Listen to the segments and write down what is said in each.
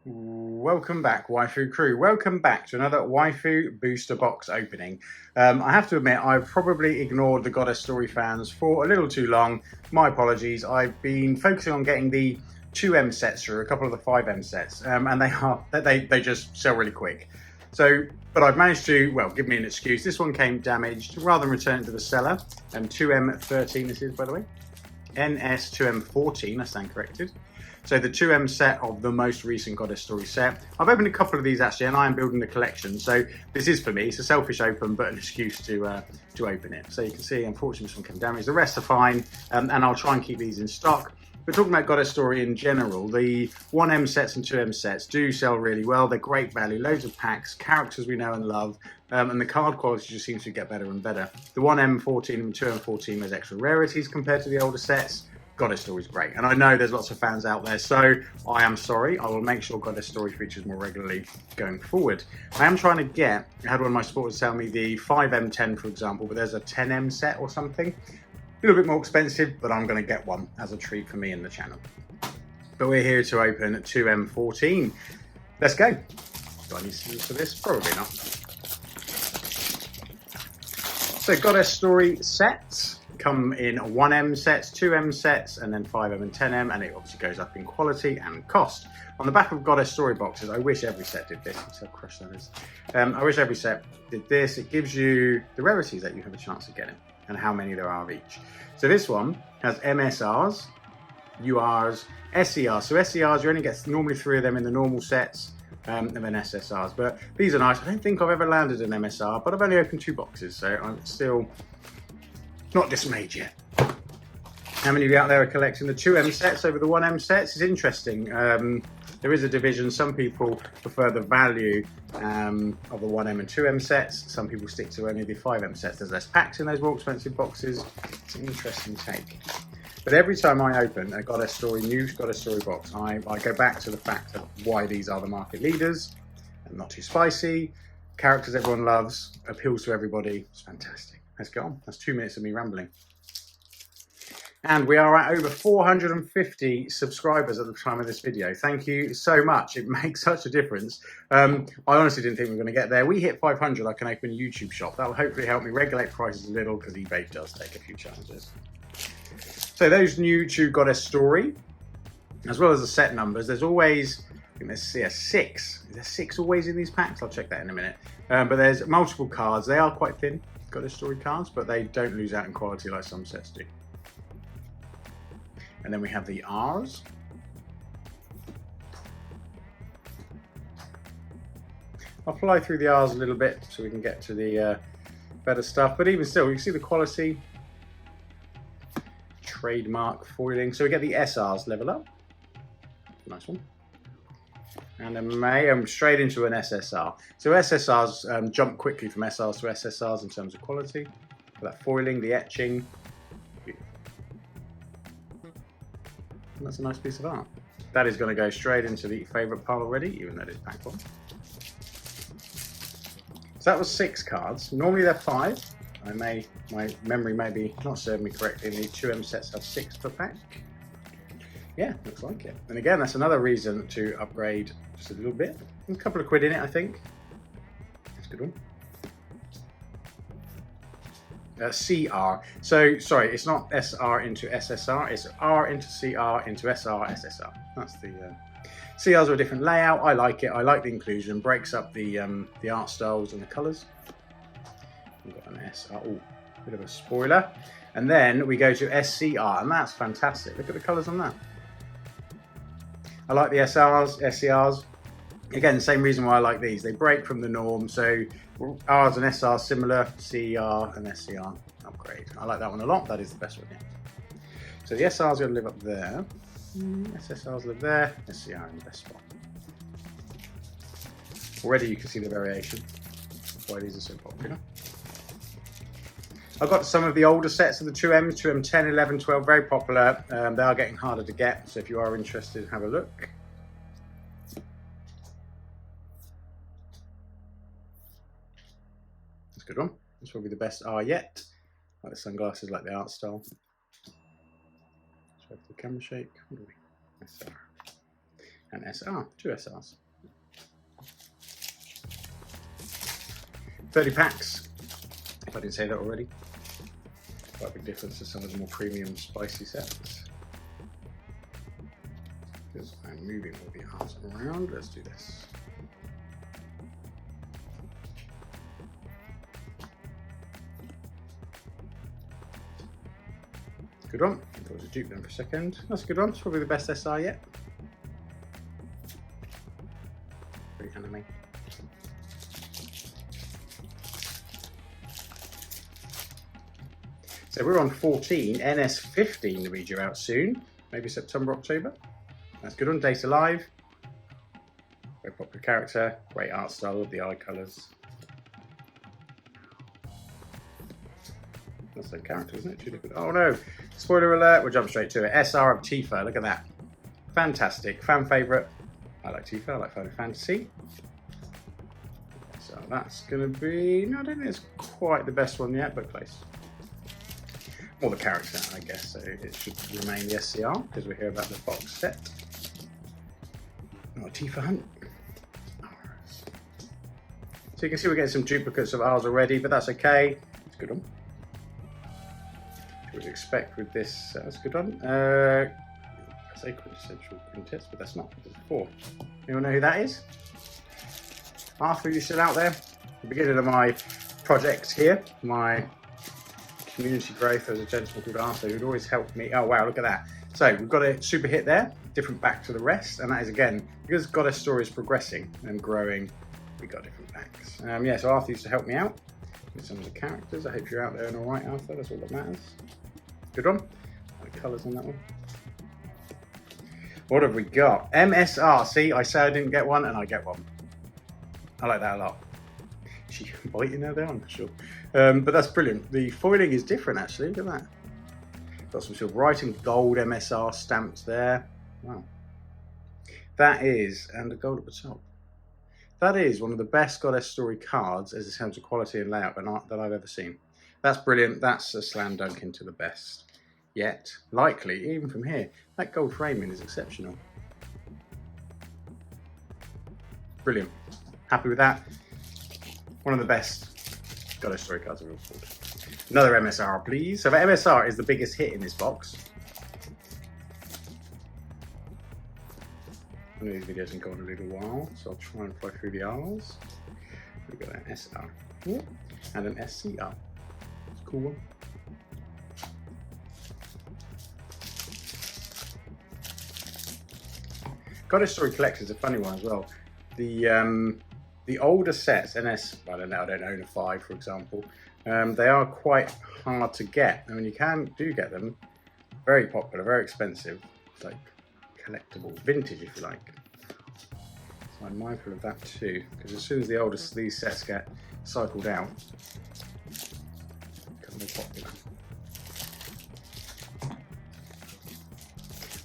Welcome back, Waifu crew. Welcome back to another Waifu booster box opening. I have to admit, I've probably ignored the Goddess Story fans for a little too long. My apologies. I've been focusing on getting the 2M sets through, a couple of the 5M sets, and they just sell really quick. But I've managed to, well, give me an excuse. This one came damaged. Rather than return it to the seller, 2M13 this is, by the way, NS-2M14, I stand corrected. So the 2M set of the most recent Goddess Story set. I've opened a couple of these actually, and I am building a collection. So this is for me. It's a selfish open, but an excuse to open it. So you can see, unfortunately, this one came damaged. The rest are fine, and I'll try and keep these in stock. But talking about Goddess Story in general, the 1M sets and 2M sets do sell really well. They're great value, loads of packs, characters we know and love, and the card quality just seems to get better and better. The 1M14 and 2M14, there's extra rarities compared to the older sets. Goddess Story is great, and I know there's lots of fans out there, so I am sorry. I will make sure Goddess Story features more regularly going forward. I am trying to get, I had one of my supporters tell me the 5M10, for example, but there's a 10M set or something. A little bit more expensive, but I'm going to get one as a treat for me and the channel. But we're here to open 2M14. Let's go. Do I need scissors for this? Probably not. So Goddess Story sets come in 1M sets, 2M sets, and then 5M and 10M, and it obviously goes up in quality and cost. On the back of Goddess Story boxes, I wish every set did this. Let's see how crushed that is. I wish every set did this. It gives you the rarities that you have a chance of getting and how many there are of each. So this one has MSRs, URs, SCRs. So SCRs, you only get normally 3 of them in the normal sets, and then SSRs. But these are nice. I don't think I've ever landed an MSR, but I've only opened 2 boxes, so I'm still not dismayed yet. How many of you out there are collecting the 2M sets over the 1M sets? It's interesting. There is a division. Some people prefer the value of the 1M and 2M sets. Some people stick to only the 5M sets. There's less packs in those more expensive boxes. It's an interesting take. But every time I open a Goddess Story, new Goddess Story box, I go back to the fact of why these are the market leaders and not too spicy. Characters everyone loves, appeals to everybody. It's fantastic. Let's go on. That's 2 minutes of me rambling. And we are at over 450 subscribers at the time of this video. Thank you so much. It makes such a difference. I honestly didn't think we were going to get there. We hit 500, I can open a YouTube shop. That will hopefully help me regulate prices a little because eBay does take a few challenges. So those new to Goddess Story, as well as the set numbers, there's always, I think there's a 6. Is there 6 always in these packs? I'll check that in a minute. But there's multiple cards. They are quite thin, Goddess Story cards, but they don't lose out in quality like some sets do. And then we have the R's. I'll fly through the R's a little bit so we can get to the better stuff. But even still, you can see the quality. Trademark foiling. So we get the SRs level up. Nice one. And then straight into an SSR. So SSRs jump quickly from SRs to SSRs in terms of quality. For that foiling, the etching. And that's a nice piece of art. That is going to go straight into the favourite pile already, even though it is pack 1. So that was 6 cards. Normally they're 5. My memory may be not serving me correctly. The 2M sets have 6 per pack. Yeah, looks like it. And again, that's another reason to upgrade just a little bit. There's a couple of quid in it, I think. That's a good one. CR. So, sorry, it's not SR into SSR, it's R into CR into SR, SSR. That's the... CRs are a different layout. I like it. I like the inclusion. Breaks up the art styles and the colours. We've got an SR. Oh, bit of a spoiler. And then we go to SCR, and that's fantastic. Look at the colours on that. I like the SRs, SCRs. Again, same reason why I like these. They break from the norm. So R's and SRs similar, CR and SCR upgrade. I like that one a lot. That is the best one yet. So the SRs are going to live up there. SSRs live there. SCR in the best spot. Already you can see the variation. That's why these are so popular. I've got some of the older sets of the 2Ms, 2M 10, 11, 12, very popular. They are getting harder to get, so if you are interested, have a look. That's a good one. That's probably the best R yet. Like the sunglasses, like the art style. Show the camera shake. and SR, 2 SRs. 30 packs, if I didn't say that already. Quite a big difference to some of the more premium spicy sets. Because I'm moving all the arms around, let's do this. Good one. I thought it was a dupe then for a second. That's a good one. It's probably the best SR yet. Very anime. So we're on 14, NS-15 to be due out soon, maybe September, October. That's good on Data Live. Very popular character, great art style with the eye colours. That's the character, isn't it? Too different. Oh no! Spoiler alert, we'll jump straight to it. SR of Tifa, look at that. Fantastic, fan favourite. I like Tifa, I like Final Fantasy. So that's going to be, no, I don't think it's quite the best one yet, but close. Or the character, I guess, so it should remain the SCR, because we're here about the box set. Oh, Tifa Hunt. So you can see we're getting some duplicates of ours already, but that's okay. It's a good one. What would expect with this, that's a good one. I say quintessential quintets, but that's not. There's 4. Anyone know who that is? Arthur, you still out there? The beginning of my project here, my community growth, as a gentleman called Arthur who'd always helped me. Oh wow, look at that. So we've got a super hit there, different back to the rest, and that is again, because Goddess Story is progressing and growing, we got different backs. Yeah, so Arthur used to help me out with some of the characters. I hope you're out there and alright, Arthur, that's all that matters. Good one. The colours on that one. What have we got? MSR. See, I say I didn't get one and I get one. I like that a lot. Is she biting her there? I'm not sure. But that's brilliant. The foiling is different actually. Look at that. Got some silver writing, gold MSR stamps there. Wow. That is, and a gold at the top. That is one of the best Goddess Story cards as in terms of quality and layout and art that I've ever seen. That's brilliant. That's a slam dunk into the best yet. Likely, even from here, that gold framing is exceptional. Brilliant. Happy with that. One of the best Goddess Story cards I've ever pulled. Another MSR, please. So the MSR is the biggest hit in this box. One of these videos can go on a little while, so I'll try and fly through the R's. We've got an SR here and an SCR. It's a cool one. Goddess Story Collector is a funny one as well. The older sets, NS, I don't know, I don't own a 5 for example, they are quite hard to get. I mean, you do get them, very popular, very expensive. It's like collectible, vintage if you like. So I'm mindful of that too, because as soon as these sets get cycled out, they become more popular.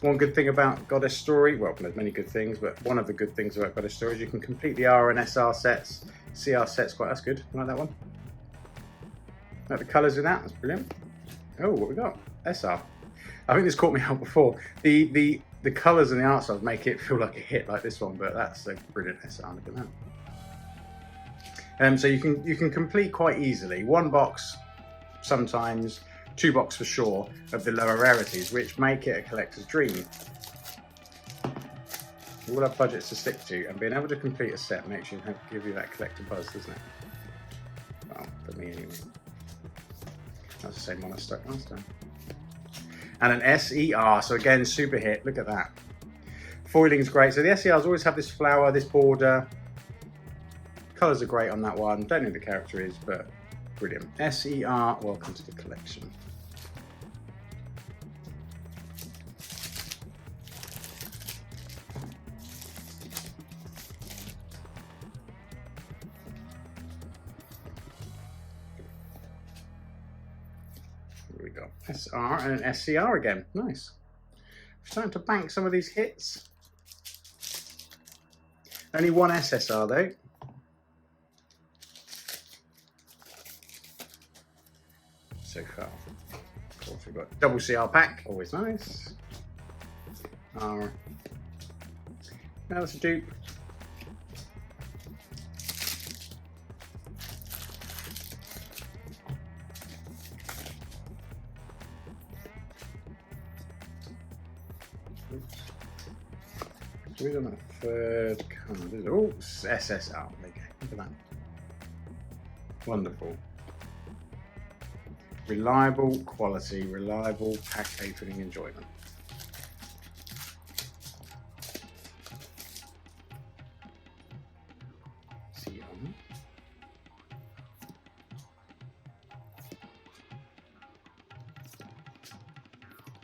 One good thing about Goddess Story, well, there's many good things, but one of the good things about Goddess Story is you can complete the R and SR sets, CR sets, that's good. I like that one. Like the colours in that, that's brilliant. Oh, what we got? SR. I think this caught me out before. The colours and the art styles make it feel like a hit like this one, but that's a brilliant SR, look at that. So you can complete quite easily. 1 box sometimes, 2 box for sure of the lower rarities, which make it a collector's dream. You all have budgets to stick to, and being able to complete a set makes you give you that collector buzz, doesn't it? Well, for me anyway. That's the same one I stuck last time. And an SER, so again, super hit. Look at that. Foiling's great. So the SERs always have this flower, this border. Colours are great on that one. Don't know who the character is, but brilliant. SER, welcome to the collection. Here we go. SR and an SCR again. Nice. We're starting to bank some of these hits. Only 1 SSR though. So far. Of course, we've got double CR pack, always nice. R Now that's a dupe. So we're on that third card. Oh, SSR. There you go. Look at that. Wonderful. Reliable quality, reliable pack opening enjoyment. See on.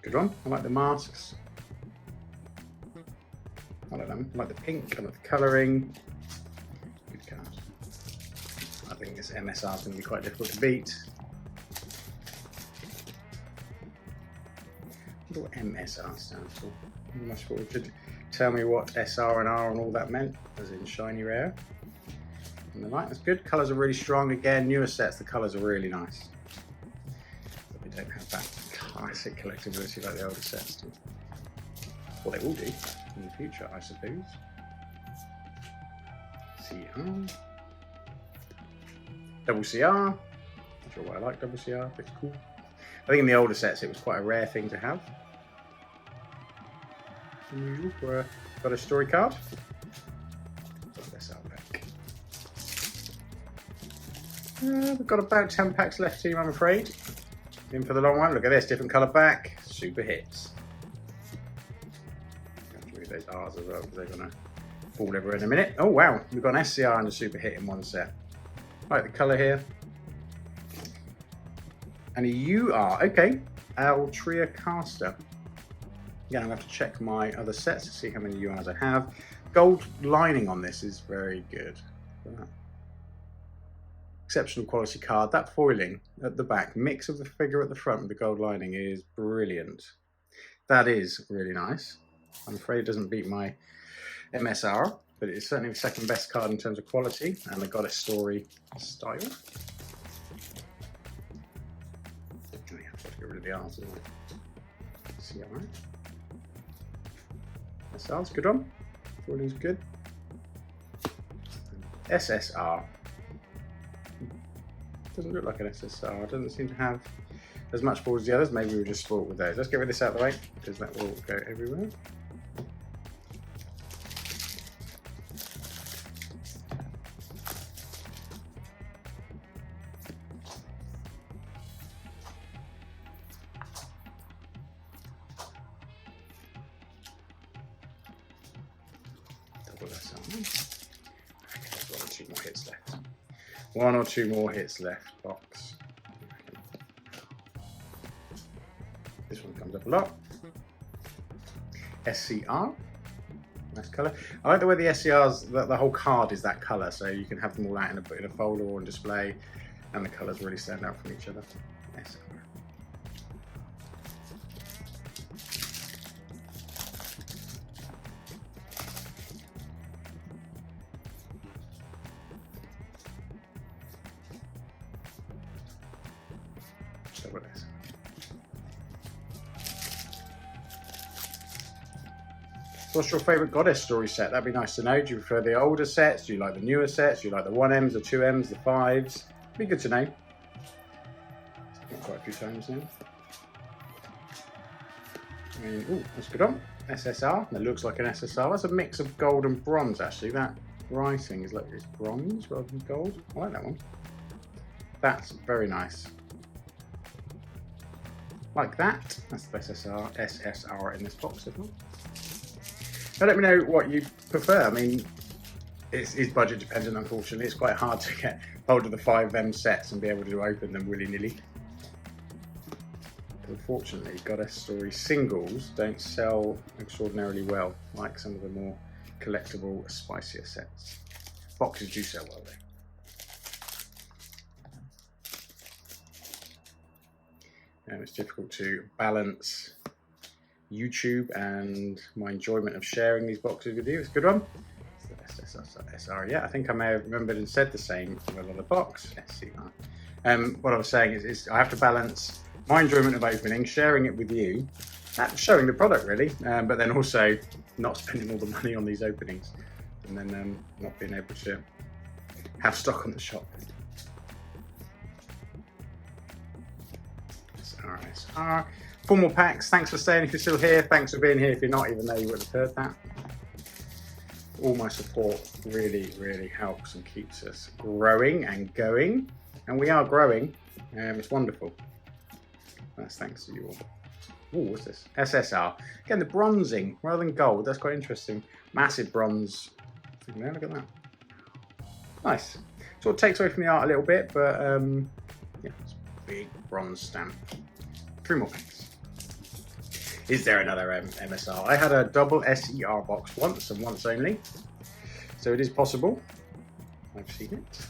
Good one. I like the masks. I like them. I like the pink. I like the colouring. Good card. I think this MSR is going to be quite difficult to beat. What MSR stands for? You must have to tell me what SR and R and all that meant, as in shiny rare. And the light, that's good. Colours are really strong. Again, newer sets, the colours are really nice. But they don't have that classic collectability like the older sets do. Well, they will do in the future, I suppose. CR. Double CR. Not sure why I like double CR, but it's cool. I think in the older sets it was quite a rare thing to have. Unusual for a Goddess Story card. We've got about 10 packs left, team, I'm afraid. In for the long one. Look at this, different colour back. Super hits. Have to read those R's as well because they're going to fall everywhere in a minute. Oh wow, we've got an SCR and a super hit in one set. I like the colour here. And a UR, okay. Altria Caster. Again, I'll have to check my other sets to see how many URs I have. Gold lining on this is very good. Exceptional quality card. That foiling at the back, mix of the figure at the front with the gold lining is brilliant. That is really nice. I'm afraid it doesn't beat my MSR, but it is certainly the second best card in terms of quality and the Goddess Story style. Oh, yeah, I've got to get rid of the R's, isn't I? See, alright. SR's a good one. Foiling's good. SSR. Doesn't look like an SSR. It doesn't seem to have as much balls as the others. Maybe we were just spoiled with those. Let's get rid of this out of the way because that will go everywhere. Double SR. Okay, there's 1 or 2 more hits left. 1 or 2 more hits left, box. This one comes up a lot. SCR, nice colour. I like the way the SCRs, the whole card is that colour, so you can have them all out in a folder or on display, and the colours really stand out from each other. SCR. What's your favourite Goddess Story set? That'd be nice to know. Do you prefer the older sets? Do you like the newer sets? Do you like the 1Ms, the 2Ms, the 5s? Be good to know. Quite a few times now. Oh, that's a good one. SSR. That looks like an SSR. That's a mix of gold and bronze, actually. That writing is like it's bronze rather than gold. I like that one. That's very nice. Like that. That's the best SSR in this box, if not. Now let me know what you prefer. I mean, it's budget dependent, unfortunately. It's quite hard to get hold of the 5M sets and be able to open them willy-nilly. Unfortunately, Goddess Story singles don't sell extraordinarily well, like some of the more collectible, spicier sets. Boxes do sell well, though. And it's difficult to balance YouTube and my enjoyment of sharing these boxes with you. It's a good one. It's the best SR. Yeah, I think I may have remembered and said the same for another box. SCR. What I was saying is I have to balance my enjoyment of opening, sharing it with you, showing the product really, but then also not spending all the money on these openings and then not being able to have stock on the shop. SR. 4 more packs. Thanks for staying if you're still here. Thanks for being here if you're not, even though you would have heard that. All my support really, really helps and keeps us growing and going. And we are growing. It's wonderful. That's thanks to you all. Oh, what's this? SSR. Again, the bronzing rather than gold. That's quite interesting. Massive bronze. Look at that. Nice. Sort of takes away from the art a little bit, but yeah, it's a big bronze stamp. 3 more packs. Is there another MSR? I had a double SER box once and once only, so it is possible. I've seen it.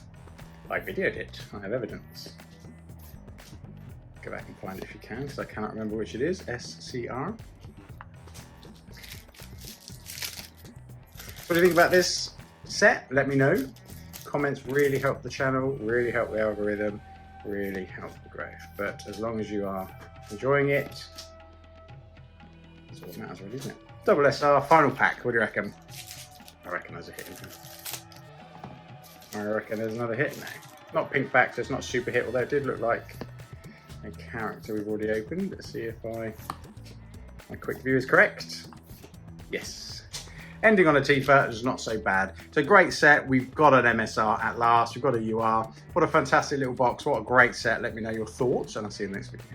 I videoed it. I have evidence. Go back and find it if you can, because I cannot remember which it is. SCR. What do you think about this set? Let me know. Comments really help the channel, really help the algorithm, really help the growth. But as long as you are enjoying it, that's all that matters, really, isn't it? Double SR, final pack. What do you reckon? I reckon there's a hit in here. I reckon there's another hit now. Not pink back, so it's not super hit, although it did look like a character we've already opened. Let's see if my quick view is correct. Yes. Ending on a Tifa is not so bad. It's a great set. We've got an MSR at last. We've got a UR. What a fantastic little box. What a great set. Let me know your thoughts, and I'll see you in the next video.